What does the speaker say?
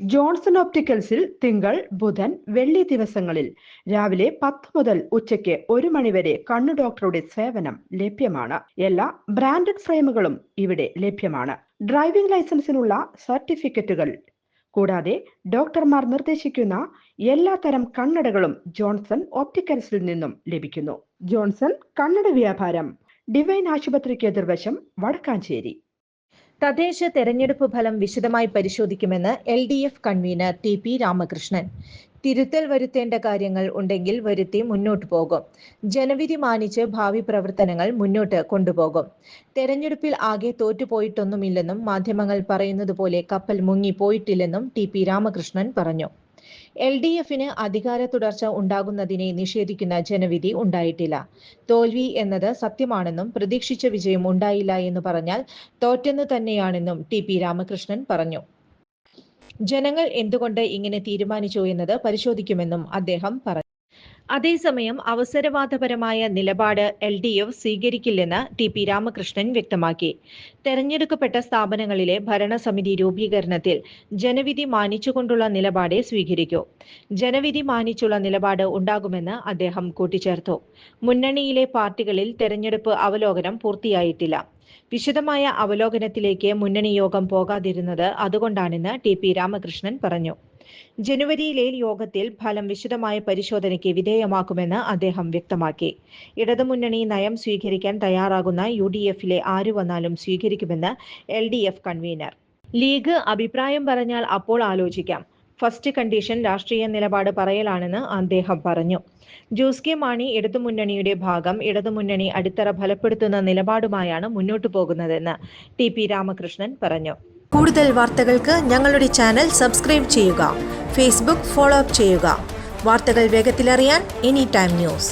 Johnson ഓപ്റ്റിക്കൽസിൽ തിങ്കൾ, ബുധൻ, വെള്ളി ദിവസങ്ങളിൽ രാവിലെ 10 മുതൽ ഉച്ചയ്ക്ക് 1 മണിവരെ കണ്ണു ഡോക്ടറുടെ സേവനം ലഭ്യമാണ്. എല്ലാ ബ്രാൻഡഡ് ഫ്രെയിമുകളും ഇവിടെ ലഭ്യമാണ്. ഡ്രൈവിംഗ് ലൈസൻസിനുള്ള സർട്ടിഫിക്കറ്റുകൾ കൂടാതെ ഡോക്ടർമാർ നിർദ്ദേശിക്കുന്ന എല്ലാത്തരം കണ്ണടകളും ജോൺസൺ ഓപ്റ്റിക്കൽസിൽ നിന്നും ലഭിക്കുന്നു. ജോൺസൺ കണ്ണട വ്യാപാരം, ഡിവൈൻ ആശുപത്രിക്ക് എതിർവശം, വടക്കാഞ്ചേരി. തദ്ദേശ തെരഞ്ഞെടുപ്പ് ഫലം വിശദമായി പരിശോധിക്കുമെന്ന് LDF കൺവീനർ TP രാമകൃഷ്ണൻ. തിരുത്തൽ വരുത്തേണ്ട കാര്യങ്ങൾ ഉണ്ടെങ്കിൽ വരുത്തി മുന്നോട്ടു പോകും. ജനവിധി മാനിച്ച് ഭാവി പ്രവർത്തനങ്ങൾ മുന്നോട്ട് കൊണ്ടുപോകും. തെരഞ്ഞെടുപ്പിൽ ആകെ തോറ്റുപോയിട്ടൊന്നുമില്ലെന്നും മാധ്യമങ്ങൾ പറയുന്നത് പോലെ കപ്പൽ മുങ്ങിപ്പോയിട്ടില്ലെന്നും TP രാമകൃഷ്ണൻ പറഞ്ഞു. LDFന് അധികാര തുടർച്ച ഉണ്ടാകുന്നതിനെ നിഷേധിക്കുന്ന ജനവിധി ഉണ്ടായിട്ടില്ല. തോൽവി എന്നത് സത്യമാണെന്നും പ്രതീക്ഷിച്ച വിജയം ഉണ്ടായില്ല എന്ന് പറഞ്ഞാൽ തോറ്റെന്ന് തന്നെയാണെന്നും TP രാമകൃഷ്ണൻ പറഞ്ഞു. ജനങ്ങൾ എന്തുകൊണ്ട് ഇങ്ങനെ തീരുമാനിച്ചു എന്നത് പരിശോധിക്കുമെന്നും അദ്ദേഹം പറഞ്ഞു. അതേസമയം അവസരവാദപരമായ നിലപാട് LDF സ്വീകരിക്കില്ലെന്ന് TP രാമകൃഷ്ണൻ വ്യക്തമാക്കി. തെരഞ്ഞെടുക്കപ്പെട്ട സ്ഥാപനങ്ങളിലെ ഭരണസമിതി രൂപീകരണത്തിൽ ജനവിധി മാനിച്ചുകൊണ്ടുള്ള നിലപാടേ സ്വീകരിക്കൂ. ജനവിധി മാനിച്ചുള്ള നിലപാട് ഉണ്ടാകുമെന്ന് അദ്ദേഹം കൂട്ടിച്ചേർത്തു. മുന്നണിയിലെ പാർട്ടികളിൽ തെരഞ്ഞെടുപ്പ് അവലോകനം പൂർത്തിയായിട്ടില്ല. വിശദമായ അവലോകനത്തിലേക്ക് മുന്നണി യോഗം പോകാതിരുന്നത് അതുകൊണ്ടാണെന്ന് TP രാമകൃഷ്ണൻ പറഞ്ഞു. ജനുവരിയിലെ യോഗത്തിൽ ഫലം വിശദമായ പരിശോധനയ്ക്ക് വിധേയമാക്കുമെന്ന് അദ്ദേഹം വ്യക്തമാക്കി. ഇടതുമുന്നണി നയം സ്വീകരിക്കാൻ തയ്യാറാകുന്ന UDFിലെ ആരു വന്നാലും സ്വീകരിക്കുമെന്ന് LDF കൺവീനർ. ലീഗ് അഭിപ്രായം പറഞ്ഞാൽ അപ്പോൾ ആലോചിക്കാം. ഫസ്റ്റ് കണ്ടീഷൻ രാഷ്ട്രീയ നിലപാട് പറയലാണെന്ന് അദ്ദേഹം പറഞ്ഞു. ജോസ് കെ മാണി ഇടതുമുന്നണിയുടെ ഭാഗം, ഇടതുമുന്നണി അടിത്തറ ഫലപ്പെടുത്തുന്ന നിലപാടുമായാണ് മുന്നോട്ടു പോകുന്നതെന്ന് TP രാമകൃഷ്ണൻ പറഞ്ഞു. കൂടുതൽ വാർത്തകൾക്ക് ഞങ്ങളുടെ ചാനൽ സബ്സ്ക്രൈബ് ചെയ്യുക. ഫേസ്ബുക്ക് ഫോളോ അപ്പ് ചെയ്യുക. വാർത്തകൾ വേഗത്തിലറിയാൻ Anytime News.